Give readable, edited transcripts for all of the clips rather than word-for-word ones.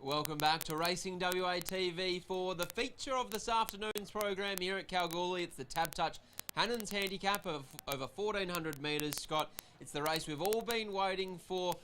Welcome back to Racing WA TV for the feature of this afternoon's program here at Kalgoorlie. It's the TABtouch Hannans Handicap of over 1,400 metres. Scott, it's the race we've all been waiting for.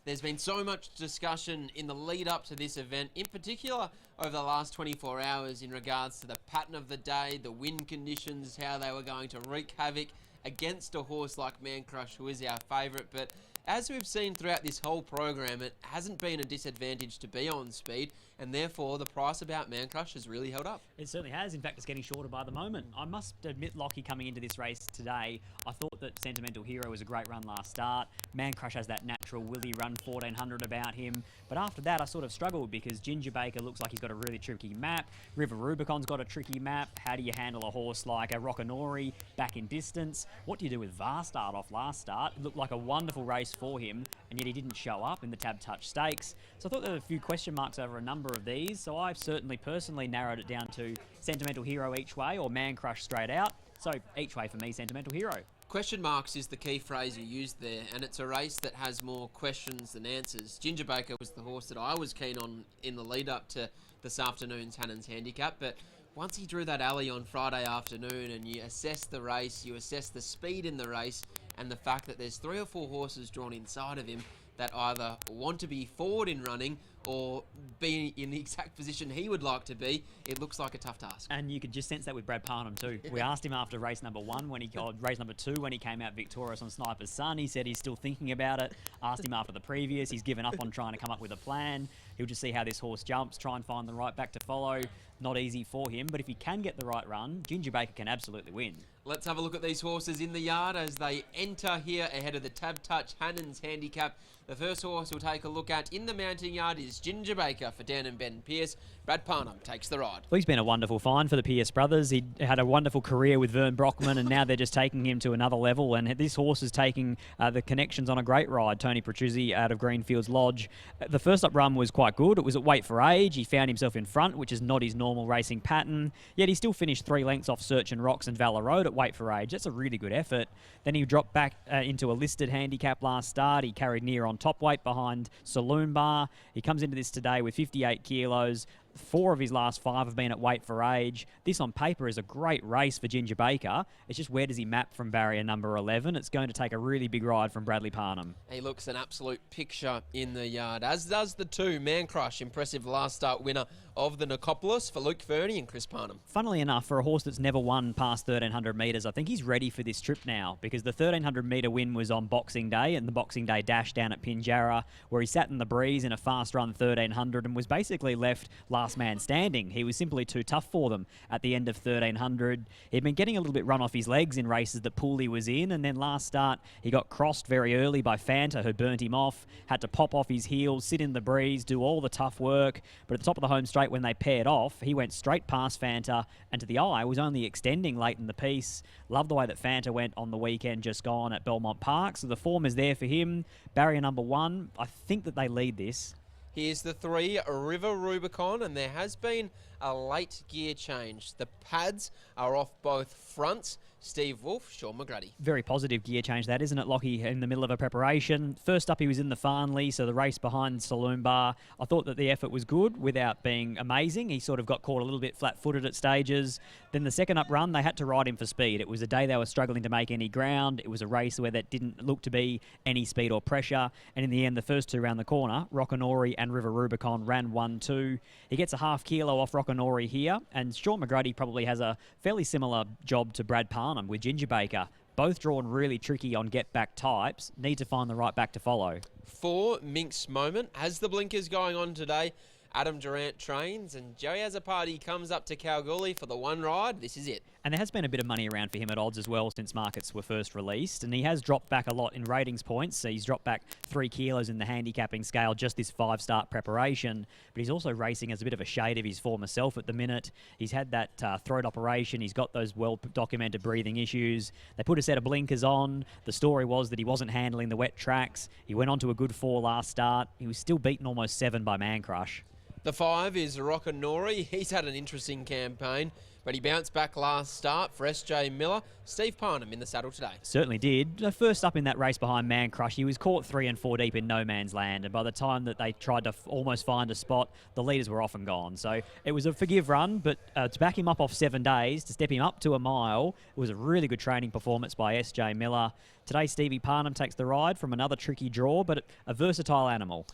There's been so much discussion in the lead up to this event, in particular over the last 24 hours in regards to the pattern of the day, the wind conditions, how they were going to wreak havoc against a horse like Man Crush, who is our favourite. But as we've seen throughout this whole program, it hasn't been a disadvantage to be on speed, and therefore the price about Man Crush has really held up. It certainly has. In fact, it's getting shorter by the moment. I must admit, Lockie, coming into this race today, I thought that Sentimental Hero was a great run last start. Man Crush has that natural Willie run 1400 about him. But after that, I sort of struggled because Ginger Baker looks like he's got a really tricky map. River Rubicon's got a tricky map. How do you handle a horse like a Rockanori back in distance? What do you do with Varstart off last start? It looked like a wonderful race for him, and yet he didn't show up in the TABtouch Stakes. So I thought there were a few question marks over a number of these. So I've certainly personally narrowed it down to Sentimental Hero each way or Man Crush straight out. So each way for me, Sentimental Hero. Question marks is the key phrase you used there, and it's a race that has more questions than answers. Ginger Baker was the horse that I was keen on in the lead up to this afternoon's Hannans Handicap, but once he drew that alley on Friday afternoon and you assess the race, you assess the speed in the race and the fact that there's 3 or 4 horses drawn inside of him that either want to be forward in running or be in the exact position he would like to be, it looks like a tough task. And you could just sense that with Brad Parnham too. We asked him after race number 1 when he got race number 2 when he came out victorious on Sniper's Son. He said he's still thinking about it. Asked him after the previous. He's given up on trying to come up with a plan. He'll just see how this horse jumps, try and find the right back to follow. Not easy for him, but if he can get the right run, Ginger Baker can absolutely win. Let's have a look at these horses in the yard as they enter here ahead of the TABtouch Hannans Handicap. The first horse we'll take a look at in the mounting yard is Ginger Baker for Dan and Ben Pearce. Brad Parnham takes the ride. Well, he's been a wonderful find for the Pearce brothers. He had a wonderful career with Vern Brockman, and now they're just taking him to another level. And this horse is taking the connections on a great ride. Tony Petruzzi out of Greenfields Lodge. The first up run was quite good. It was at weight for age. He found himself in front, which is not his normal racing pattern. Yet he still finished 3 lengths off Search and Rocks and Valor Road at weight for age. That's a really good effort. Then he dropped back into a listed handicap last start. He carried near on top weight behind Saloon Bar. He comes into this today with 58 kilos. 4 of his last 5 have been at weight for age. This on paper is a great race for Ginger Baker. It's just where does he map from barrier number 11? It's going to take a really big ride from Bradley Parnham. He looks an absolute picture in the yard, as does the 2 Man Crush, impressive last start winner of the Nicopolis for Luke Fernie and Chris Parnham. Funnily enough, for a horse that's never won past 1,300 metres, I think he's ready for this trip now, because the 1,300 metre win was on Boxing Day and the Boxing Day dash down at Pinjarra, where he sat in the breeze in a fast run 1,300 and was basically left last man standing. He was simply too tough for them at the end of 1,300. He'd been getting a little bit run off his legs in races that Pooley was in, and then last start he got crossed very early by Fanta, who burnt him off, had to pop off his heels, sit in the breeze, do all the tough work, but at the top of the home straight when they paired off, he went straight past Fanta, and to the eye was only extending late in the piece. Love the way that Fanta went on the weekend just gone at Belmont Park, so the form is there for him. Barrier number 1, I think that they lead this. Here's the 3, River Rubicon, and there has been a late gear change. The pads are off both fronts. Steve Wolfe, Sean McGrady. Very positive gear change that, isn't it, Lockie, in the middle of a preparation. First up, he was in the Farnley, so the race behind Saloon Bar. I thought that the effort was good without being amazing. He sort of got caught a little bit flat-footed at stages. Then the second up run, they had to ride him for speed. It was a day they were struggling to make any ground. It was a race where there didn't look to be any speed or pressure. And in the end, the first 2 round the corner, Rockanori and River Rubicon ran 1-2. He gets a half kilo off Rockanori here, and Sean McGrady probably has a fairly similar job to Brad Parnham with Ginger Baker. Both drawn really tricky on get-back types. Need to find the right back to follow. 4, Minx Moment. As the blinkers going on today, Adam Durant trains, and Joey Azzopardi comes up to Kalgoorlie for the 1 ride. This is it. And there has been a bit of money around for him at odds as well since markets were first released, and he has dropped back a lot in ratings points. So he's dropped back 3 kilos in the handicapping scale just this 5-start preparation, but he's also racing as a bit of a shade of his former self at the minute. He's had that throat operation. He's got those well-documented breathing issues. They put a set of blinkers on. The story was that he wasn't handling the wet tracks. He went on to a good 4 last start. He was still beaten almost 7 by Man Crush. The 5 is Rockanori. He's had an interesting campaign, but but he bounced back last start for SJ Miller. Steve Parnham in the saddle today. Certainly did. First up in that race behind Man Crush, he was caught 3 and 4 deep in no man's land, and by the time that they tried to almost find a spot, the leaders were off and gone. So it was a forgive run, but to back him up off 7 days, to step him up to a mile, it was a really good training performance by SJ Miller. Today, Stevie Parnham takes the ride from another tricky draw, but a versatile animal.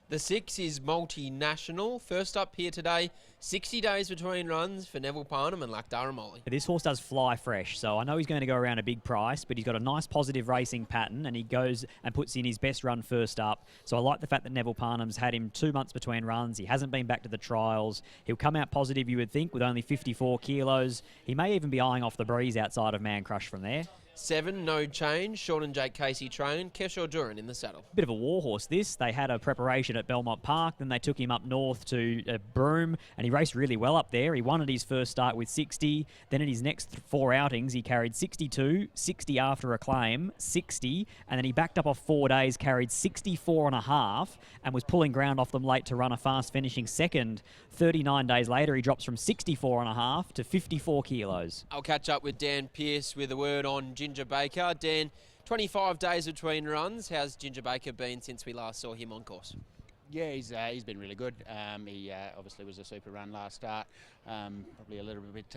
The 6 is multinational. First up here today, 60 days between runs for Neville Parnham and Lakdaramoli. This horse does fly fresh, so I know he's going to go around a big price, but he's got a nice positive racing pattern, and he goes and puts in his best run first up. So I like the fact that Neville Parnham's had him 2 months between runs. He hasn't been back to the trials. He'll come out positive, you would think, with only 54 kilos. He may even be eyeing off the breeze outside of Man Crush from there. 7, no change. Sean and Jake Casey trained. Keshaw Duran in the saddle. Bit of a war horse this. They had a preparation at Belmont Park, then they took him up north to Broome, and he raced really well up there. He won at his first start with 60. Then at his next 4 outings, he carried 62, 60 after a claim, 60, and then he backed up off 4 days, carried 64 and a half, and was pulling ground off them late to run a fast finishing second. 39 days later, he drops from 64 and a half to 54 kilos. I'll catch up with Dan Pearce with a word on Ginger Baker. Dan, 25 days between runs. How's Ginger Baker been since we last saw him on course? Yeah, he's been really good. He obviously was a super run last start. Probably a little bit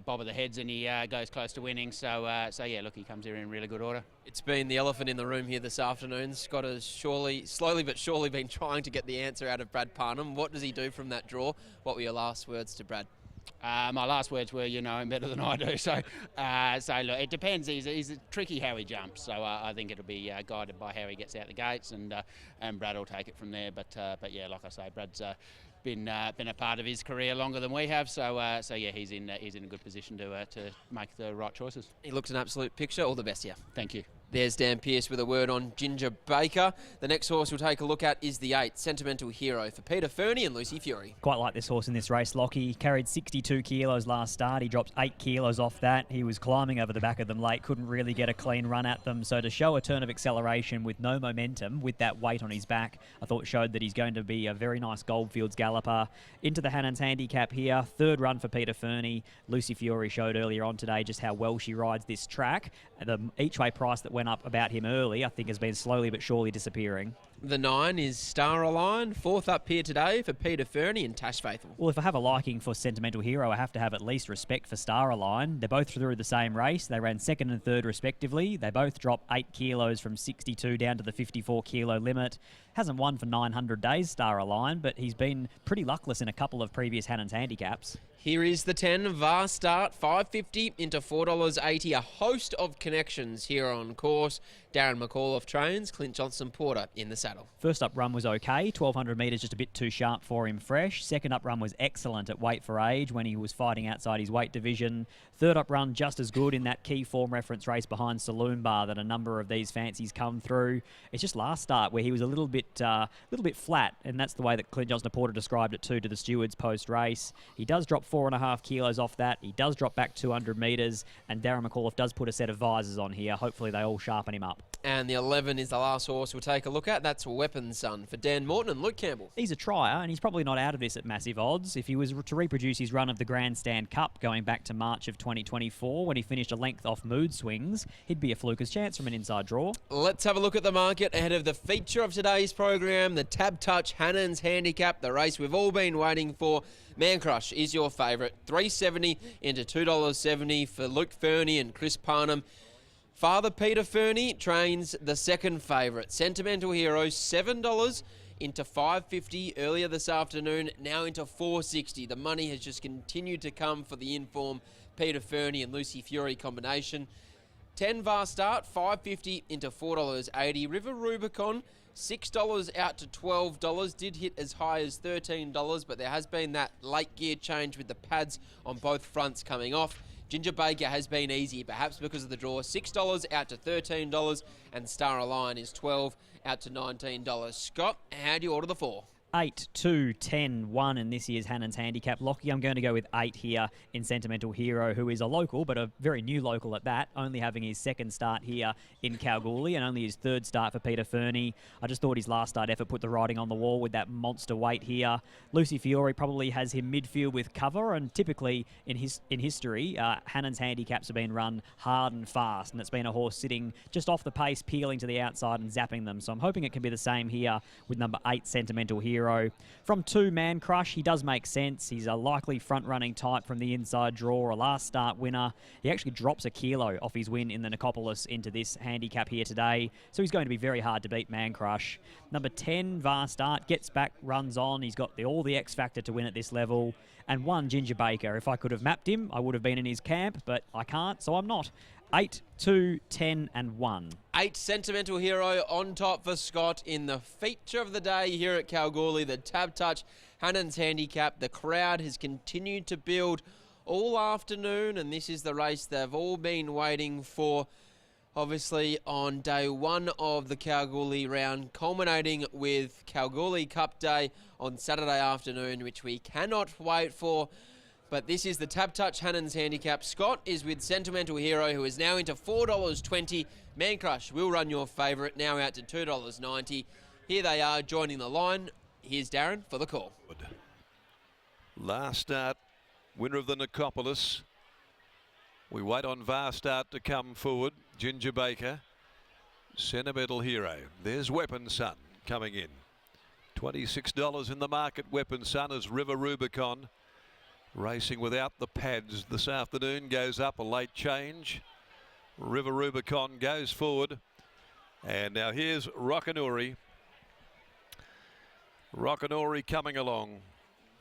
bob of the heads, and he goes close to winning. So yeah, look, he comes here in really good order. It's been the elephant in the room here this afternoon. Scott has slowly but surely been trying to get the answer out of Brad Parnham. What does he do from that draw? What were your last words to Brad? My last words were, you know him better than I do. So look, it depends. He's tricky how he jumps. So I think it'll be guided by how he gets out the gates, and Brad will take it from there. But yeah, like I say, Brad's been a part of his career longer than we have. So yeah, he's in a good position to make the right choices. He looks an absolute picture. All the best here. Thank you. There's Dan Pearce with a word on Ginger Baker. The next horse we'll take a look at is the 8, Sentimental Hero, for Peter Fernie and Lucy Fury. Quite like this horse in this race, Lockie. He carried 62 kilos last start. He dropped 8 kilos off that. He was climbing over the back of them late, couldn't really get a clean run at them. So to show a turn of acceleration with no momentum, with that weight on his back, I thought showed that he's going to be a very nice Goldfields galloper. Into the Hannans handicap here. 3rd run for Peter Fernie. Lucy Fury showed earlier on today just how well she rides this track. The each-way price that went up about him early, I think, has been slowly but surely disappearing. The 9 is Star Align, 4th up here today for Peter Fernie and Tash Faithful. Well, if I have a liking for Sentimental Hero, I have to have at least respect for Star Align. They're both through the same race. They ran 2nd and 3rd respectively. They both dropped 8 kilos from 62 down to the 54 kilo limit. Hasn't won for 900 days, Star Align, but he's been pretty luckless in a couple of previous Hannans handicaps. Here is the 10, VAR start, $5.50 into $4.80. A host of connections here on course. Darren McAuliffe trains, Clint Johnston Porter in the saddle. First up run was okay, 1,200 metres just a bit too sharp for him fresh. Second up run was excellent at weight for age when he was fighting outside his weight division. Third up run just as good in that key form reference race behind Saloon Bar that a number of these fancies come through. It's just last start where he was a little bit flat, and that's the way that Clint Johnston Porter described it too to the stewards post-race. He does drop 4.5 kilos off that. He does drop back 200 metres, and Darren McAuliffe does put a set of visors on here. Hopefully they all sharpen him up. And the 11 is the last horse we'll take a look at. That's Weapon Son for Dan Morton and Luke Campbell. He's a trier, and he's probably not out of this at massive odds. If he was to reproduce his run of the Grandstand Cup going back to March of 2024, when he finished a length off Mood Swings, he'd be a fluker's chance from an inside draw. Let's have a look at the market ahead of the feature of today's program, the TABtouch Hannans Handicap, the race we've all been waiting for. Man Crush is your favourite, $3.70 into $2.70 for Luke Fernie and Chris Parnham. Father Peter Fernie trains the second favourite, Sentimental Hero, $7 into $5.50 earlier this afternoon, now into $4.60. The money has just continued to come for the inform Peter Fernie and Lucy Fury combination. 10 VAR start, $5.50 into $4.80. River Rubicon, $6 out to $12. Did hit as high as $13, but there has been that late gear change with the pads on both fronts coming off. Ginger Baker has been easy, perhaps because of the draw. $6 out to $13, and Star Align is $12 out to $19. Scott, how do you order the 4? 8, 2, 10, 1 in this year's Hannans Handicap. Lockie, I'm going to go with 8 here in Sentimental Hero, who is a local, but a very new local at that, only having his second start here in Kalgoorlie and only his third start for Peter Fernie. I just thought his last start effort put the writing on the wall with that monster weight here. Lucy Fiore probably has him midfield with cover, and typically in history, Hannans Handicaps have been run hard and fast, and it's been a horse sitting just off the pace, peeling to the outside and zapping them. So I'm hoping it can be the same here with number 8, Sentimental Hero. From 2, Man Crush, he does make sense. He's a likely front-running type from the inside draw, a last start winner. He actually drops a kilo off his win in the Nicopolis into this handicap here today, so he's going to be very hard to beat, Man Crush. Number 10, Varstart, gets back, runs on. He's got all the X factor to win at this level. And 1, Ginger Baker. If I could have mapped him, I would have been in his camp, but I can't, so I'm not. 8, 2, 10 and 1. 8, Sentimental Hero on top for Scott in the feature of the day here at Kalgoorlie, the TABtouch Hannans Handicap. The crowd has continued to build all afternoon, and this is the race they've all been waiting for. Obviously on day 1 of the Kalgoorlie round, culminating with Kalgoorlie Cup Day on Saturday afternoon, which we cannot wait for. But this is the TABtouch Hannans Handicap. Scott is with Sentimental Hero, who is now into $4.20. Man Crush will run your favourite, now out to $2.90. Here they are joining the line. Here's Darren for the call. Last start, winner of the Nicopolis. We wait on Varstart to come forward. Ginger Baker, Sentimental Hero. There's Weapon Sun coming in. $26 in the market. Weapon Sun is River Rubicon. Racing without the pads this afternoon, goes up a late change. River Rubicon goes forward. And now here's Rockanori. Rockanori coming along.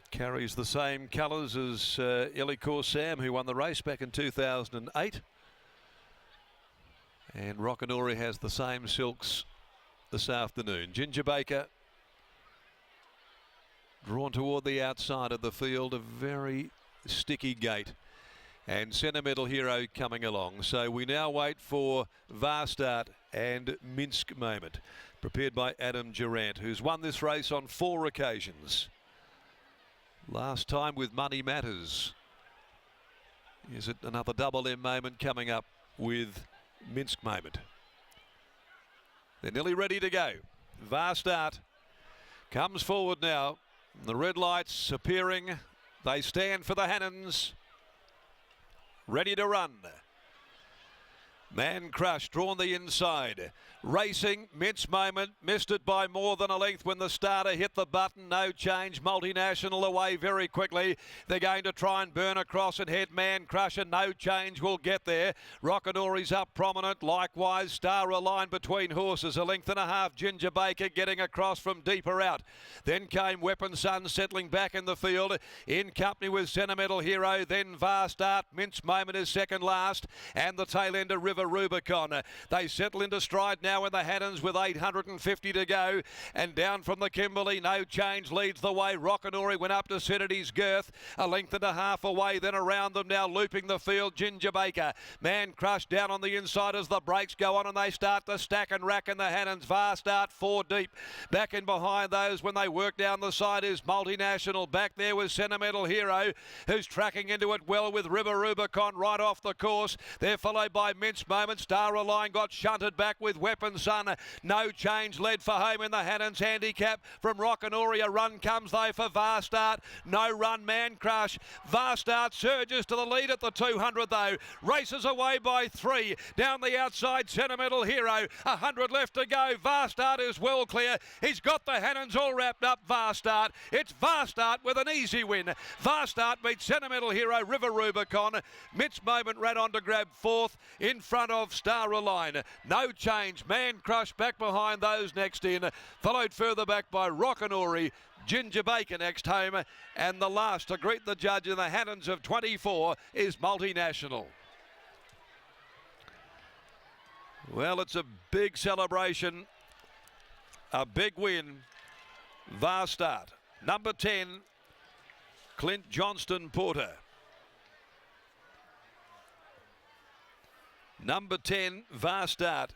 Carries the same colours as Illicore Sam, who won the race back in 2008. And Rockanori has the same silks this afternoon. Ginger Baker drawn toward the outside of the field, a very sticky gate. And Sentimental Hero coming along. So we now wait for Varstart and Minsk Moment, prepared by Adam Durant, who's won this race on 4 occasions. Last time with Money Matters. Is it another double M moment coming up with Minsk Moment? They're nearly ready to go. Varstart comes forward now. The red lights appearing. They stand for the Hannans. Ready to run. Man Crush drawn the inside. Racing, Mince Moment, missed it by more than a length when the starter hit the button. No change, Multinational away very quickly. They're going to try and burn across and head Man Crush, and No Change will get there. Rockanori's up prominent, likewise Star Align between horses. A length and a half, Ginger Baker getting across from deeper out. Then came Weapon Sun settling back in the field, in company with Sentimental Hero. Then Varstart, Mince Moment is second last, and the tail end of River Rubicon. They settle into stride now in the Hannans with 850 to go, and down from the Kimberley, No Change leads the way. Rockanori went up to sit at his girth, a length and a half away, then around them now looping the field, Ginger Baker. Man Crush down on the inside as the brakes go on and they start to stack and rack in the Hannans. Varstart 4 deep. Back in behind those when they work down the side is Multinational. Back there was Sentimental Hero, who's tracking into it well with River Rubicon right off the course. They're followed by Mince Moment. Star Align got shunted back with Weapon Sun. No Change led for home in the Hannans Handicap. From Rockanori, a run comes though for Varstart. No run, Man Crush. Varstart surges to the lead at the 200 though. Races away by 3. Down the outside, Sentimental Hero. 100 left to go. Varstart is well clear. He's got the Hannans all wrapped up, Varstart. It's Varstart with an easy win. Varstart beats Sentimental Hero, River Rubicon. Mince Moment ran on to grab 4th in front of Star Align. No Change, Man Crush back behind those next in, followed further back by Rockanori. Ginger Baker next home, and the last to greet the judge in the Hannans of 24 is Multinational. Well, it's a big celebration, a big win. Varstart, number 10, Clint Johnston Porter. Number 10, Varstart,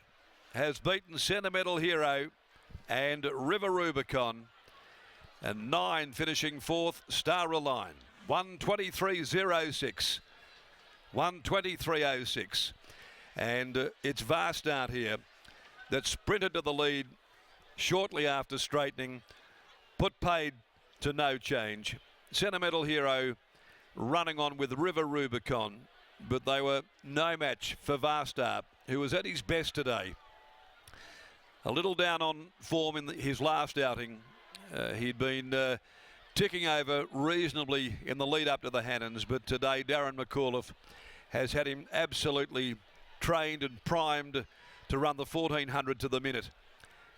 has beaten Sentimental Hero and River Rubicon. And 9 finishing 4th, Star Align. 1:23.06. 1:23.06. And it's Vastart here that sprinted to the lead shortly after straightening, put paid to No Change. Sentimental Hero running on with River Rubicon, but they were no match for Vastart, who was at his best today. A little down on form in his last outing. He'd been ticking over reasonably in the lead up to the Hannans, but today Darren McAuliffe has had him absolutely trained and primed to run the 1400 to the minute.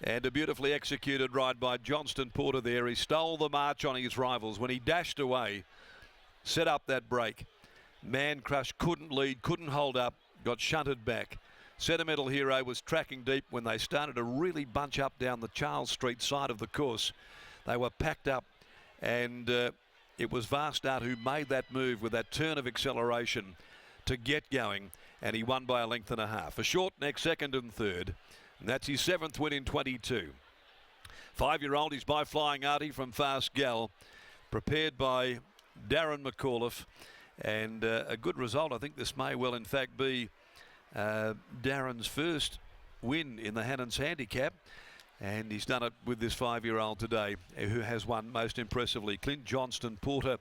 And a beautifully executed ride by Johnston Porter there. He stole the march on his rivals when he dashed away, set up that break. Man Crush couldn't lead, couldn't hold up, got shunted back. Sentimental Hero was tracking deep when they started to really bunch up down the Charles Street side of the course. They were packed up, and it was Vastart who made that move with that turn of acceleration to get going, and he won by a length and a half. A short neck, second and third, and that's his 7th win in 22. 5-year-old, he's by Flying Artie from Fast Gal, prepared by Darren McAuliffe, and a good result. I think this may well in fact be Darren's first win in the Hannans Handicap, and he's done it with this 5-year-old today, who has won most impressively. Clint Johnston Porter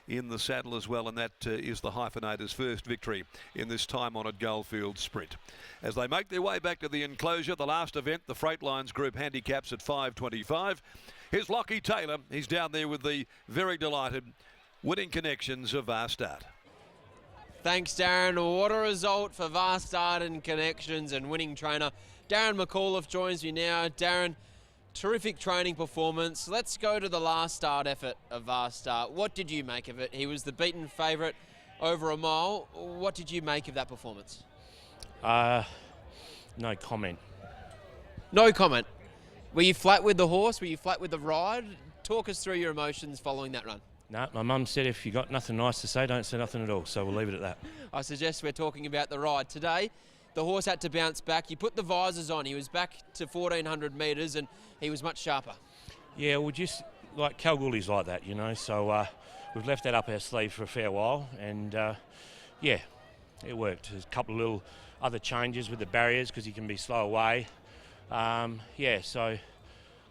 in the saddle as well, and that is the hyphenator's first victory in this time-honoured Goldfield Sprint. As they make their way back to the enclosure, the last event, the Freightlines Group Handicaps at 5:25. Here's Lockie Taylor. He's down there with the very delighted winning connections of Vastart. Thanks, Darren. What a result for Vastart and Connections and winning trainer. Darren McAuliffe joins me now. Darren, terrific training performance. Let's go to the last start effort of Vastart. What did you make of it? He was the beaten favourite over a mile. What did you make of that performance? No comment. No comment. Were you flat with the horse? Were you flat with the ride? Talk us through your emotions following that run. No, my mum said if you got nothing nice to say, don't say nothing at all. So we'll leave it at that. I suggest we're talking about the ride. Today, the horse had to bounce back. You put the visors on. He was back to 1,400 metres and he was much sharper. Yeah, well, just like Kalgoorlie's like that, you know. So we've left that up our sleeve for a fair while. And, yeah, it worked. There's a couple of little other changes with the barriers because he can be slow away. Yeah, so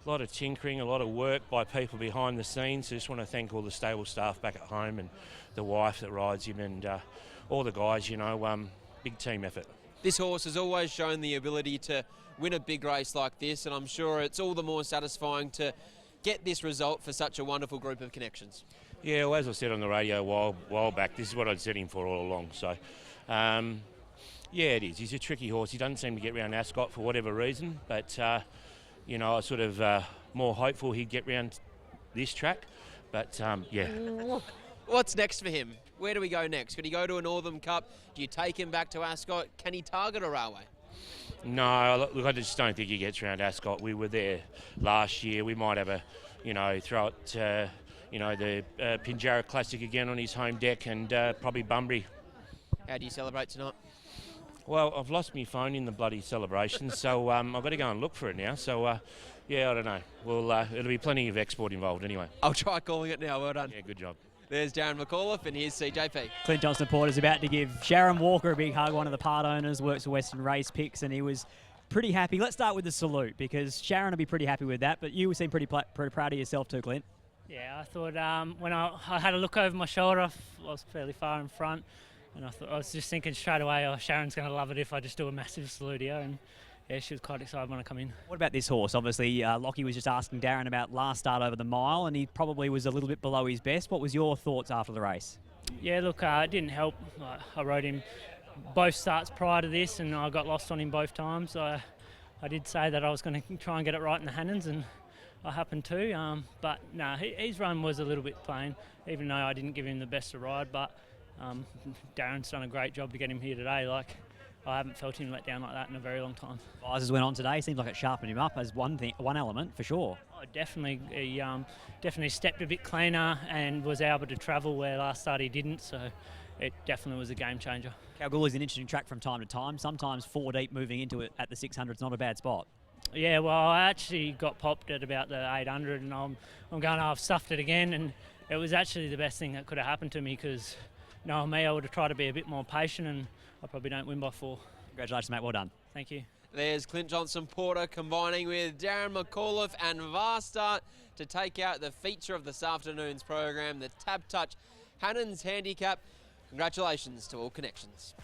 a lot of tinkering, a lot of work by people behind the scenes. I just want to thank all the stable staff back at home and the wife that rides him and all the guys, you know, big team effort. This horse has always shown the ability to win a big race like this, and I'm sure it's all the more satisfying to get this result for such a wonderful group of connections. Yeah, well, as I said on the radio a while back, this is what I'd set him for all along. So, yeah, it is. He's a tricky horse. He doesn't seem to get round Ascot for whatever reason, but you know, I was sort of more hopeful he'd get round this track, but yeah. What's next for him? Where do we go next? Could he go to a Northern Cup? Do you take him back to Ascot? Can he target a railway? No, look, I just don't think he gets round Ascot. We were there last year. We might have a, you know, throw it, you know, the Pinjarra Classic again on his home deck and probably Bunbury. How do you celebrate tonight? Well, I've lost my phone in the bloody celebration, so I've got to go and look for it now. So, yeah, I don't know. Well, it'll be plenty of export involved anyway. I'll try calling it now. Well done. Yeah, good job. There's Darren McAuliffe, and here's CJP. Clint Johnston Porter's about to give Sharon Walker a big hug, one of the part owners, works for Western Race Picks, and he was pretty happy. Let's start with the salute, because Sharon will be pretty happy with that, but you seem pretty proud of yourself too, Clint. Yeah, I thought when I had a look over my shoulder, I was fairly far in front, and I was just thinking straight away, oh, Sharon's going to love it if I just do a massive salute here, and yeah, she was quite excited when I come in. What about this horse? Obviously, Lockie was just asking Darren about last start over the mile, and he probably was a little bit below his best. What was your thoughts after the race? Yeah, look, it didn't help. I rode him both starts prior to this, and I got lost on him both times. I did say that I was going to try and get it right in the Hannans, and I happened to. But no, his run was a little bit plain, even though I didn't give him the best of ride. But Darren's done a great job to get him here today. I haven't felt him let down like that in a very long time. Visors went on today. Seems like it sharpened him up as one element for sure. Oh, definitely. He definitely stepped a bit cleaner and was able to travel where last start he didn't. So it definitely was a game changer. Kalgoorlie's an interesting track from time to time. Sometimes 4 deep moving into it at the 600 is not a bad spot. Yeah, well, I actually got popped at about the 800, and I'm going, I've stuffed it again, and it was actually the best thing that could have happened to me, because knowing me, I would have tried to be a bit more patient, and I probably don't win by 4. Congratulations, mate. Well done. Thank you. There's Clint Johnston Porter combining with Darren McAuliffe and Vasta to take out the feature of this afternoon's program, the TABtouch Hannans Handicap. Congratulations to all connections.